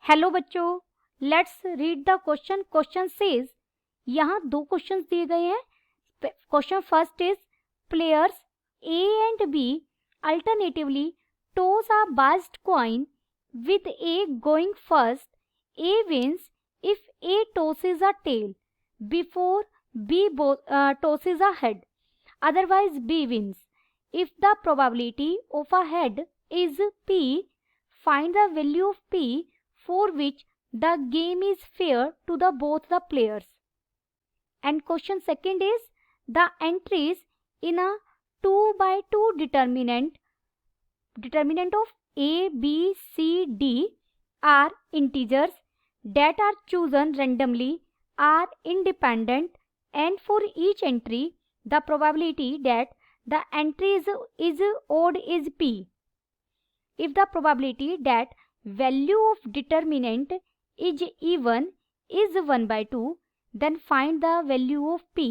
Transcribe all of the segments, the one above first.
Hello बच्चों, let's read the question. Question says, यहाँ दो क्वेश्चंस दिए गए हैं। Question first is players A and B alternatively toss a biased coin with A going first. A wins if A tosses a tail before B tosses a head. Otherwise, B wins. If the probability of a head is P, find the value of P for which the game is fair to the both the players. And question second is the entries in a 2 by 2 determinant of A, B, C, D are integers that are chosen randomly, are independent, and for each entry, the probability that the entry is odd is P. If the probability that value of determinant is even is 1 by 2, then find the value of P.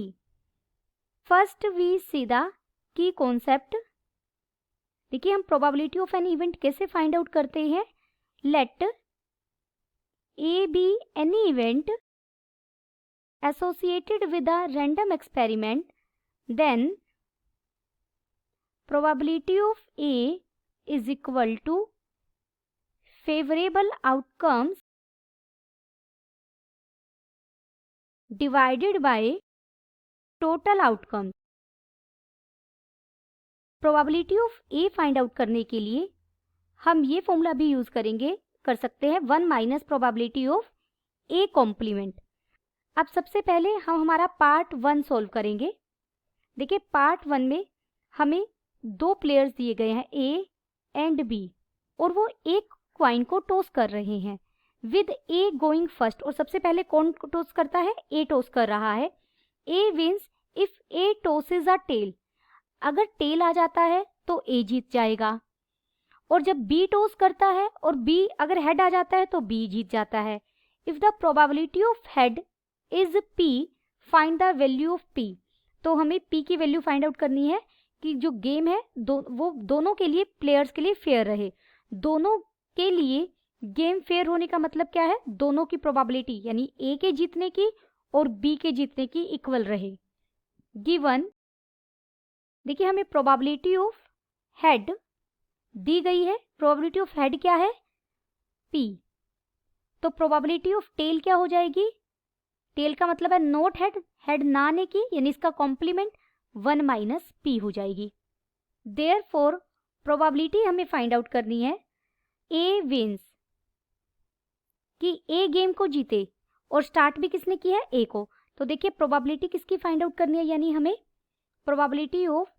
First we see the key concept. देखिए हम probability of an event कैसे find out करते हैं। Let A be any event associated with a random experiment, then probability of A is equal to favourable outcomes divided by total outcomes. Probability of A find out करने के लिए हम ये formula भी use कर सकते हैं, 1 minus probability of A complement. अब सबसे पहले हम हमारा पार्ट 1 सॉल्व करेंगे। देखिए पार्ट 1 में हमें दो प्लेयर्स दिए गए हैं ए एंड बी, और वो एक क्वाइन को टॉस कर रहे हैं विद ए गोइंग फर्स्ट। और सबसे पहले कौन टॉस करता है? ए टॉस कर रहा है। A wins if A tosses a tail. अगर टेल आ जाता है तो ए जीत जाएगा, और जब बी टॉस करता है और बी अगर हेड आ जाता है तो बी जीत जाता है। If the probability of head is P, find the value of P. तो हमें पी की वैल्यू फाइंड आउट करनी है कि जो गेम है वो दोनों के लिए, प्लेयर्स के लिए फेयर रहे। दोनों के लिए गेम फेयर होने का मतलब क्या है? दोनों की प्रोबेबिलिटी यानी ए के जीतने की और बी के जीतने की इक्वल रहे। गिवन, देखिए हमें प्रोबेबिलिटी ऑफ हेड दी गई है। प्रोबेबिलिटी ऑफ हेड क्या है? P। तो प्रोबेबिलिटी ऑफ टेल क्या हो जाएगी? टेल का मतलब है नॉट हेड, हेड ना आने की, यानी इसका कॉम्प्लीमेंट 1 माइनस P हो जाएगी। देयरफॉर प्रोबेबिलिटी हमें फाइंड आउट करनी है A विंस, कि A गेम को जीते, और स्टार्ट भी किसने की है? A को। तो देखिए प्रोबेबिलिटी किसकी फाइंड आउट करनी है, यानी हमें प्रोबेबिलिटी ऑफ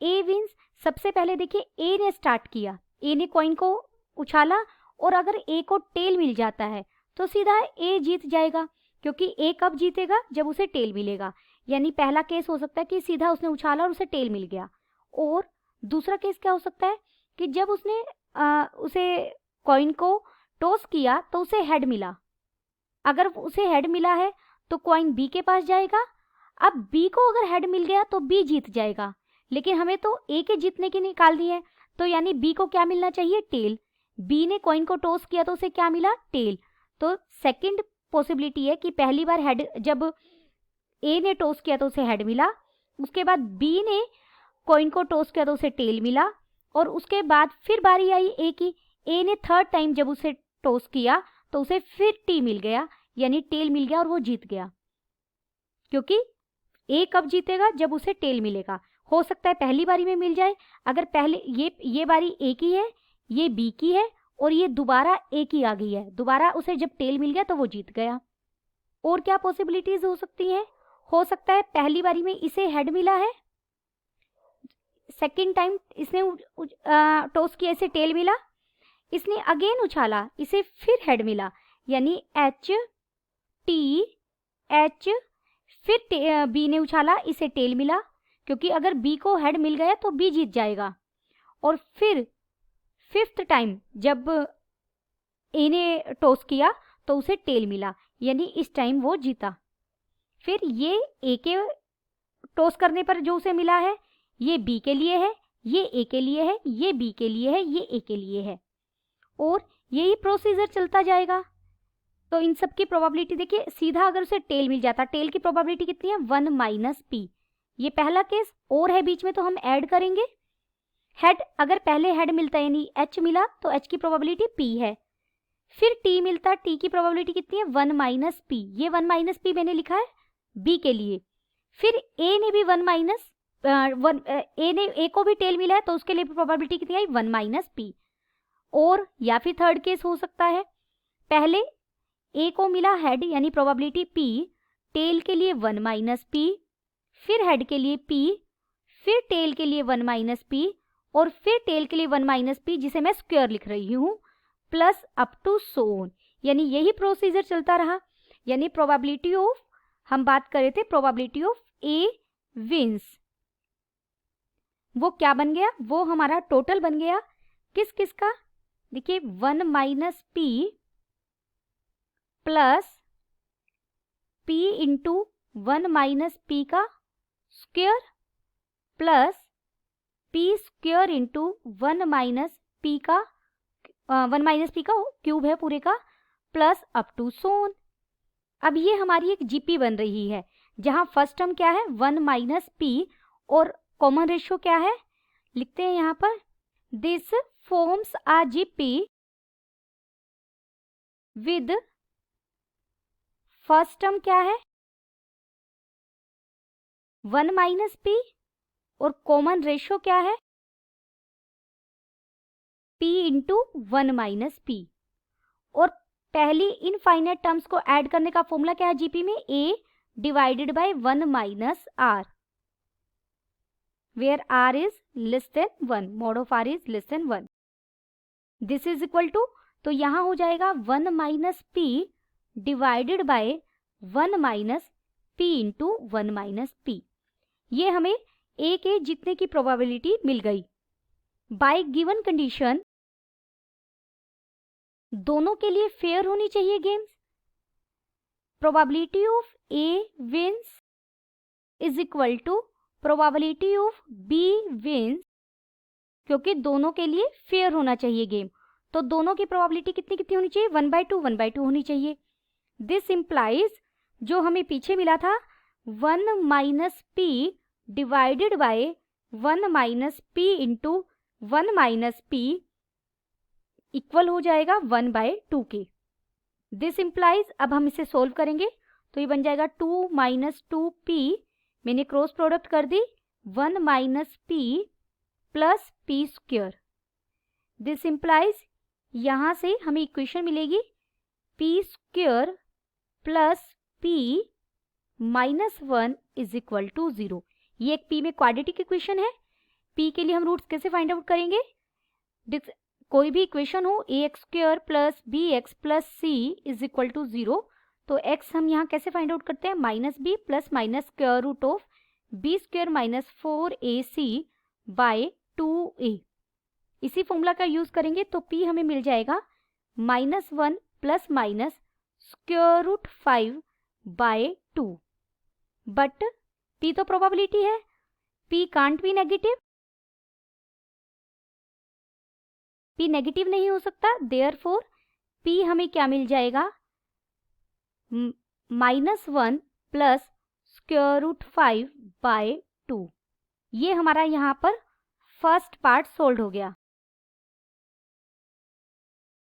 ए विंस। सबसे पहले देखिए ए ने स्टार्ट किया, ए ने कॉइन को उछाला, और अगर ए को टेल मिल जाता है तो सीधा ए जीत जाएगा, क्योंकि ए कब जीतेगा? जब उसे टेल मिलेगा। यानी पहला केस हो सकता है कि सीधा उसने उछाला और उसे टेल मिल गया, और दूसरा केस क्या हो सकता है कि जब उसने उसे कॉइन को टॉस किया तो उसे हेड मिला। अगर उसे हेड मिला है तो कॉइन बी के पास जाएगा। अब बी को अगर हेड मिल गया तो बी जीत जाएगा, लेकिन हमें तो ए के जीतने की निकालनी है, तो यानी बी को क्या मिलना चाहिए? टेल। बी ने कॉइन को टॉस किया तो उसे क्या मिला? टेल। तो सेकंड पॉसिबिलिटी है कि पहली बार हेड, जब ए ने टॉस किया तो उसे हेड मिला, उसके बाद बी ने कॉइन को टॉस किया तो उसे टेल मिला, और उसके बाद फिर बारी आई ए की। ए ने थर्ड टाइम जब उसे टॉस किया तो उसे फिर टी मिल गया, यानी टेल मिल गया और वो जीत गया। क्योंकि ए कब जीतेगा? जब उसे टेल मिलेगा। हो सकता है पहली बारी में मिल जाए, अगर पहले ये बारी ए की है, ये बी की है, और ये दोबारा ए की आ गई है, दोबारा उसे जब टेल मिल गया तो वो जीत गया। और क्या पॉसिबिलिटीज हो सकती हैं? हो सकता है पहली बारी में इसे हेड मिला है, सेकंड टाइम इसने टॉस किया, इसे टेल मिला, इसने अगेन उछाला, इसे फिर हेड मिला, यानी एच टी एच, फिर बी ने उछाला, इसे टेल मिला, क्योंकि अगर बी को हेड मिल गया तो बी जीत जाएगा। और फिर फिफ्थ टाइम जब ए ने टॉस किया तो उसे टेल मिला, यानी इस टाइम वो जीता। फिर ये ए के टॉस करने पर जो उसे मिला है, ये बी के लिए है, ये ए के लिए है, ये बी के लिए है, ये ए के लिए है, और यही प्रोसीजर चलता जाएगा। तो इन सब की प्रोबेबिलिटी देखिए, सीधा अगर उसे टेल मिल जाता, टेल की प्रोबेबिलिटी कितनी है 1 माइनस पी। ये पहला केस, और है बीच में तो हम ऐड करेंगे हेड। अगर पहले हेड मिलता है यानी एच मिला तो एच की प्रोबेबिलिटी पी है। फिर टी मिलता, टी की प्रोबेबिलिटी कितनी है 1 माइनस पी। ये 1 माइनस पी मैंने लिखा है बी के लिए। फिर ए ने भी 1 माइनस ए को भी टेल मिला है तो उसके लिए प्रोबेबिलिटी कितनी आई 1 माइनस पी। और या फिर थर्ड केस हो सकता है, पहले ए को मिला हेड यानी प्रोबेबिलिटी पी, टेल के लिए 1 माइनस पी, फिर हेड के लिए पी, फिर टेल के लिए 1 माइनस पी, और फिर टेल के लिए 1 माइनस पी जिसे मैं स्क्वायर लिख रही हूँ, plus up to so on. यानी यही प्रोसीजर चलता रहा। यानी प्रोबेबिलिटी ऑफ, हम बात कर रहे थे प्रोबेबिलिटी ऑफ ए विंस, वो क्या बन गया, वो हमारा टोटल बन गया किस किस का, देखिए 1 minus p plus p into 1 minus P का square plus p square into 1 minus P का 1 माइनस पी का क्यूब है पूरे का, प्लस अप टू सोन। अब ये हमारी एक जीपी बन रही है जहां फर्स्ट टर्म क्या है 1 माइनस पी और कॉमन रेशियो क्या है, लिखते हैं यहां पर, this forms a GP with first term क्या है 1 माइनस पी और कॉमन रेशियो क्या है p इंटू 1 माइनस पी। और पहली इनफाइनाइट टर्म्स को ऐड करने का फॉर्मूला क्या है जीपी में, a divided by 1 minus r, where r is less than 1, mod of r is less than 1। This is equal to, तो यहां हो जाएगा 1 minus p divided by 1 minus p into 1 minus p। ये हमें a के जीतने की प्रोबेबिलिटी मिल गई। बाय गिवन कंडीशन दोनों के लिए फेयर होनी चाहिए games. Probability of A wins is equal to probability of B wins, क्योंकि दोनों के लिए फेयर होना चाहिए गेम, तो दोनों की प्रोबेबिलिटी कितनी कितनी होनी चाहिए 1/2 होनी चाहिए। दिस इंप्लाइज, जो हमें पीछे मिला था 1 minus P divided by 1 minus P into 1 minus P equal हो जाएगा 1/2 के। दिस इंप्लाइज, अब हम इसे सोल्व करेंगे तो ये बन जाएगा 2 माइनस 2p, मैंने क्रॉस प्रोडक्ट कर दी, 1 minus p plus p square. This implies, यहां से हमें इक्वेशन मिलेगी p square plus p minus 1 is equal to 0। ये एक p में क्वाड्रेटिक इक्वेशन है। p के लिए हम रूट्स कैसे फाइंड आउट करेंगे, कोई भी इक्वेशन हो ax square plus bx plus c is equal to 0, तो x हम यहाँ कैसे फाइंड आउट करते हैं, minus B plus minus square root of B square minus 4ac by 2a। इसी फॉर्मूला का यूज करेंगे तो p हमें मिल जाएगा -1 plus minus square root 5 by 2। But p तो प्रोबेबिलिटी है, p can't be negative, p negative नहीं हो सकता, देयरफॉर p हमें क्या मिल जाएगा -1 प्लस स्क्वायर रूट 5 बाय 2। ये हमारा यहाँ पर फर्स्ट पार्ट सोल्व हो गया।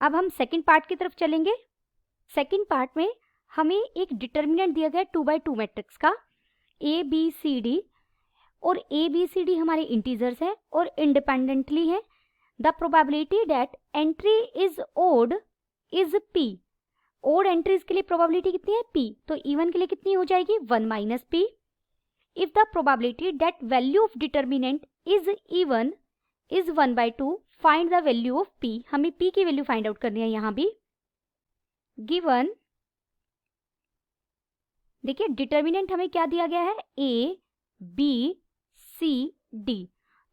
अब हम सेकंड पार्ट की तरफ चलेंगे। सेकंड पार्ट में हमें एक डिटर्मिनेंट दिया गया 2x2 मैट्रिक्स का a b c d, और a b c d हमारे इंटीजर्स हैं और इंडिपेंडेंटली हैं। The probability that entry is odd is p। Odd entries के लिए प्रोबेबिलिटी कितनी है p, तो इवन के लिए कितनी हो जाएगी 1 minus p। If the probability that value of determinant is even is 1/2, find the value of p। हमें p की वैल्यू फाइंड आउट करनी है यहाँ भी। गिवन, देखिए डिटर्मिनेंट हमें क्या दिया गया है a b c d,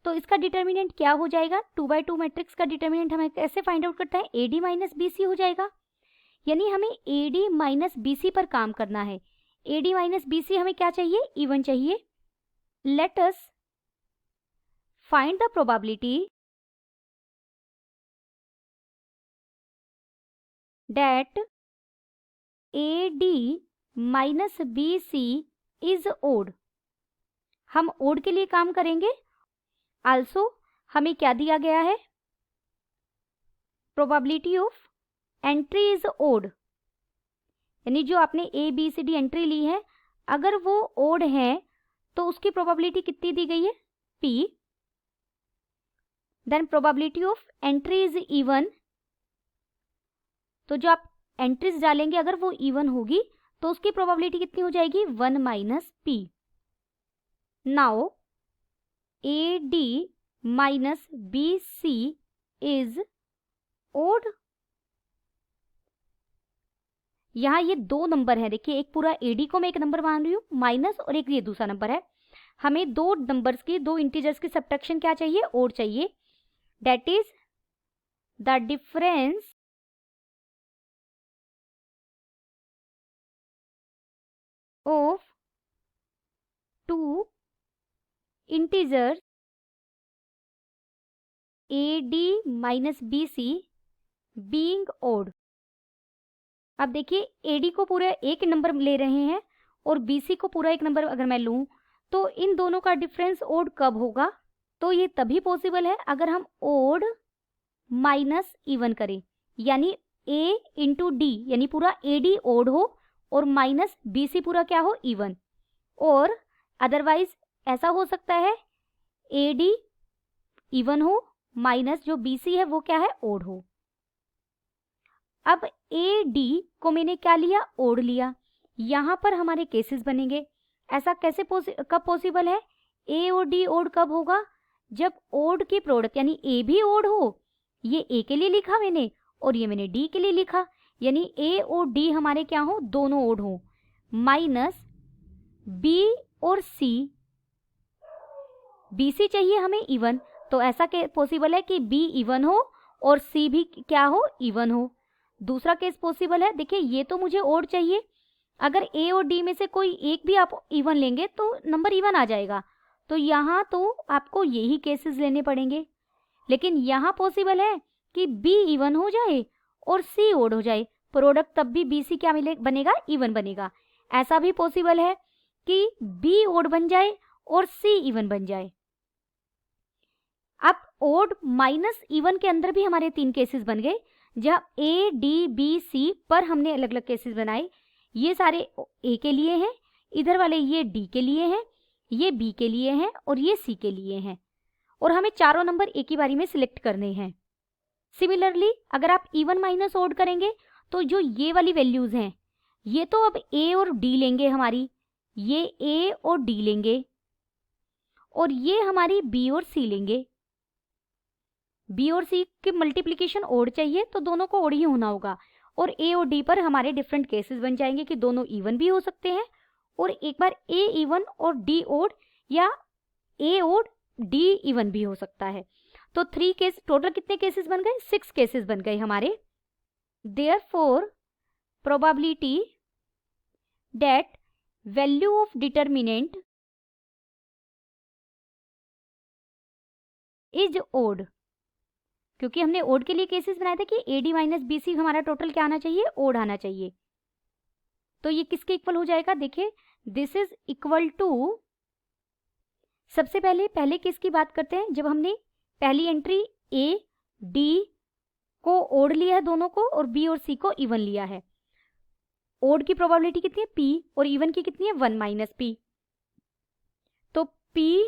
तो इसका डिटर्मिनेंट क्या हो जाएगा, 2x2 मैट्रिक्स का डिटर्मिनेंट हमें कैसे फाइंड आउट करता है, AD माइनस BC हो जाएगा। यानी हमें AD माइनस BC पर काम करना है। AD माइनस BC हमें क्या चाहिए, इवन चाहिए। Let us find the probability that AD minus BC is odd. हम ओड के लिए काम करेंगे। आल्सो हमें क्या दिया गया है? Probability of entry is odd, यानी जो आपने ABCD एंट्री ली है अगर वो ओड है तो उसकी प्रोबेबिलिटी कितनी दी गई है? P। Then probability of entry is even, तो जो आप एंट्रीज डालेंगे अगर वो इवन होगी तो उसकी प्रोबेबिलिटी कितनी हो जाएगी? 1 minus P। Now AD minus BC is odd. यहाँ ये दो नंबर है, देखिए एक पूरा AD को मैं एक नंबर मान रही हूँ माइनस, और एक ये दूसरा नंबर है। हमें दो नंबर्स की, दो इंटीजर्स की सब्ट्रैक्शन क्या चाहिए? ओड चाहिए। That is the difference of two integers AD minus BC being odd। अब देखिए AD को पूरा एक नंबर ले रहे हैं और BC को पूरा एक नंबर अगर मैं लूं तो इन दोनों का डिफरेंस ओड कब होगा? तो ये तभी पॉसिबल है अगर हम ओड माइनस इवन करें, यानी A इंटू D, यानी पूरा AD ओड हो और माइनस BC पूरा क्या हो? इवन। और अदरवाइज ऐसा हो सकता है AD इवन हो माइनस जो BC है वो क्या है? ओड हो। अब AD को मैंने क्या लिया? ओड लिया। यहां पर हमारे केसेस बनेंगे। ऐसा कैसे कब पॉसिबल है? A और D ओड कब होगा? जब ओड की प्रोडक्ट यानी A भी ओड हो, ये A के लिए लिखा मैंने और ये मैंने D के लिए लिखा, यानी A और D हमारे क्या हो? दोनों ओड हो। माइनस B और C, BC चाहिए हमें इवन, तो ऐसा पॉसिबल है कि B इवन हो और C भी क्या हो? इवन हो। दूसरा केस पॉसिबल है, देखिए ये तो मुझे ओड चाहिए, अगर A और D में से कोई एक भी आप इवन लेंगे तो नंबर इवन आ जाएगा, तो यहाँ तो आपको यही केसेस लेने पड़ेंगे। लेकिन यहाँ पॉसिबल है कि B इवन हो जाए और C ओड हो जाए, प्रोडक्ट तब भी BC क्या बनेगा? इवन बनेगा। ऐसा भी पॉसिबल है कि B ओड बन जाए और C इवन बन जाए। अब ओड माइनस इवन के अंदर भी हमारे तीन केसेस बन गए, जहां A, D, B, C पर हमने अलग अलग केसेस बनाए। ये सारे A के लिए हैं, इधर वाले ये D के लिए हैं, ये B के लिए हैं और ये C के लिए हैं, और हमें चारों नंबर एक ही बारी में सिलेक्ट करने हैं। सिमिलरली अगर आप इवन माइनस ओड करेंगे तो जो ये वाली वैल्यूज हैं ये तो अब A और D लेंगे हमारी, ये A और D लेंगे और ये हमारी B और C लेंगे। B और C की मल्टीप्लिकेशन ओड चाहिए तो दोनों को ओड ही होना होगा, और A और D पर हमारे डिफरेंट केसेस बन जाएंगे कि दोनों इवन भी हो सकते हैं और एक बार A इवन और D ओड, या A ओड D इवन भी हो सकता है। तो 3 केस, टोटल कितने केसेस बन गए? 6 केसेस बन गए हमारे। Therefore probability that value of determinant is odd, क्योंकि हमने ओड के लिए केसेस बनाए थे कि AD माइनस BC हमारा टोटल क्या आना चाहिए? ओड आना चाहिए। तो ये किसके इक्वल हो जाएगा? देखिए दिस इज इक्वल टू, सबसे पहले केस की बात करते हैं, जब हमने पहली एंट्री A, D को ओड लिया है दोनों को और B और C को इवन लिया है। ओड की प्रोबेबिलिटी कितनी है? P, और इवन की कितनी है? 1 माइनस P। तो P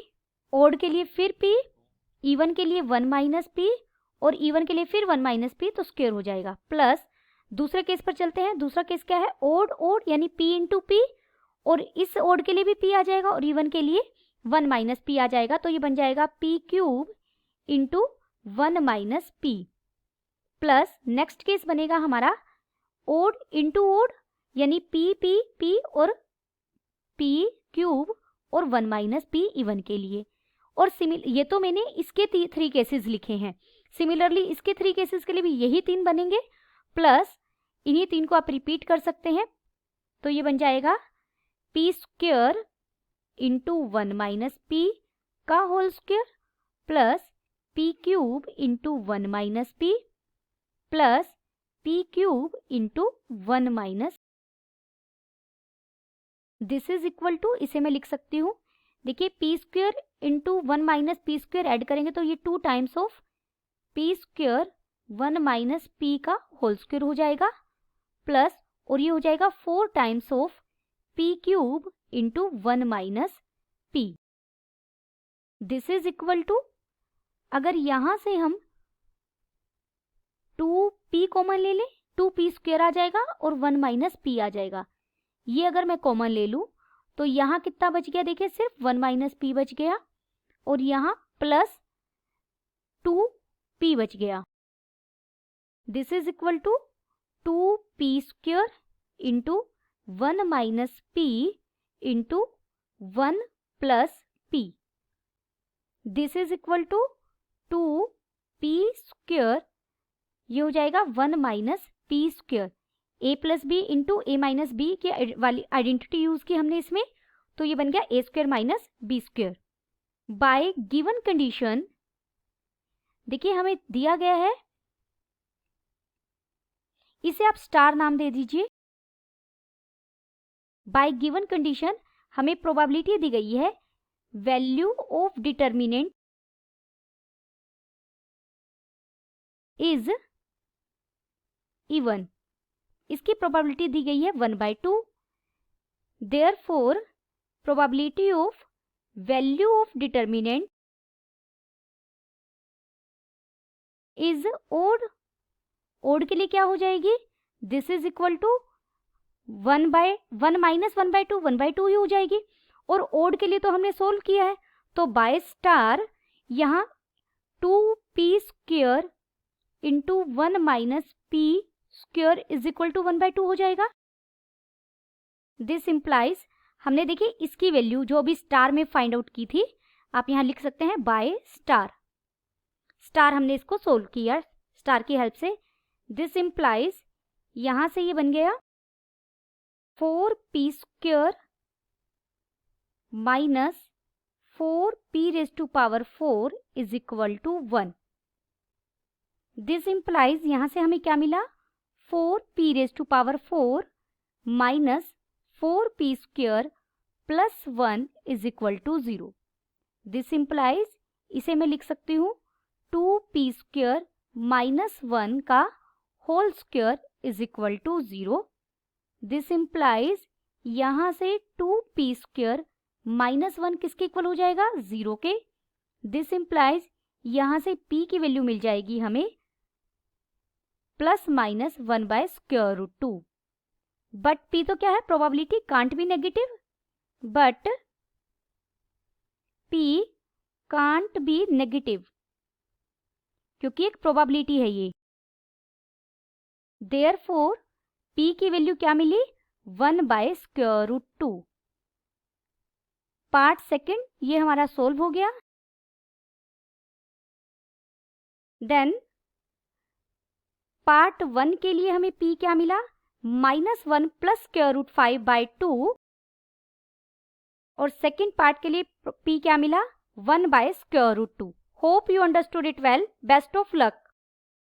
ओड के लिए फिर P, इवन के लिए 1 माइनस P और इवन के लिए फिर 1 माइनस P, तो स्क्वायर हो जाएगा। प्लस दूसरे केस पर चलते हैं। दूसरा केस क्या है? ओड ओड यानी P इंटू P, और इस ओड के लिए भी P आ जाएगा और इवन के लिए 1 माइनस P आ जाएगा, तो ये बन जाएगा P cube into 1 minus P। Plus next case बनेगा हमारा ओड इंटू ओड, यानी P P P और P क्यूब और 1 माइनस P इवन के लिए। और ये तो मैंने इसके 3 केसेस लिखे हैं। सिमिलरली इसके 3 केसेस के लिए भी यही 3 बनेंगे, प्लस इन्हीं 3 को आप रिपीट कर सकते हैं, तो ये बन जाएगा P square into 1 minus P का whole square plus P cube into 1 minus P plus P cube into 1 minus this is equal to, इसे मैं लिख सकती हूँ, देखिए P square into 1 minus P square add करेंगे तो ये 2 times of P square 1 minus P का होल स्क्वेयर हो जाएगा, प्लस और ये हो जाएगा 4 times of P cube into 1 minus P. This is equal to, अगर यहां से हम 2p कॉमन ले लें, 2p स्क्वेयर आ जाएगा और 1 माइनस p आ जाएगा। ये अगर मैं कॉमन ले लूं तो यहाँ कितना बच गया, देखिए सिर्फ 1 माइनस p बच गया और यहाँ प्लस 2p बच गया। This is equal to 2p square into 1 minus p into 1 plus p। This is equal to 2p square, ये हो जाएगा 1 minus p square. a plus B into A minus B की वाली आइडेंटिटी यूज की हमने इसमें, तो ये बन गया a square minus b square. Bye given condition, देखिए हमें दिया गया है, इसे आप स्टार नाम दे दीजिए। बाय गिवन कंडीशन हमें प्रोबेबिलिटी दी गई है value of determinant is even, इसकी प्रोबेबिलिटी दी गई है 1/2। Therefore probability of value of determinant is odd, odd के लिए क्या हो जाएगी, this is equal to 1/1 minus 1/2, 1/2 ही हो जाएगी। और ओड के लिए तो हमने सोल्व किया है, तो बाय स्टार यहाँ 2p square into 1 minus p square is equal to 1/2 हो जाएगा। दिस इम्प्लाइज, हमने देखिए इसकी वैल्यू जो अभी स्टार में फाइंड आउट की थी, आप यहाँ लिख सकते हैं बाय स्टार, स्टार हमने इसको सोल्व किया स्टार की हेल्प से। दिस इम्प्लाइज, यहाँ से ये बन गया 4p square minus 4p raise to power 4 is equal to 1। This implies, यहाँ से हमें क्या मिला, 4p raise to power 4 minus 4p square plus 1 is equal to 0। This implies, इसे मैं लिख सकती हूँ 2p स्क्वेयर माइनस 1 का whole square is equal to 0। This implies, यहाँ से 2p स्क्वेयर माइनस 1 किसके इक्वल हो जाएगा, 0 के। दिस इम्प्लाइज, यहाँ से p की वैल्यू मिल जाएगी हमें प्लस माइनस 1/√2। बट p तो क्या है, probability can't be negative, but p can't be negative क्योंकि एक प्रोबेबिलिटी है ये। देयरफॉर p की वैल्यू क्या मिली, 1/√2। पार्ट सेकंड ये हमारा सोल्व हो गया। देन पार्ट 1 के लिए हमें p क्या मिला, -1 प्लस √5/2, और सेकंड पार्ट के लिए p क्या मिला, 1/√2। Hope you understood it well. Best of luck.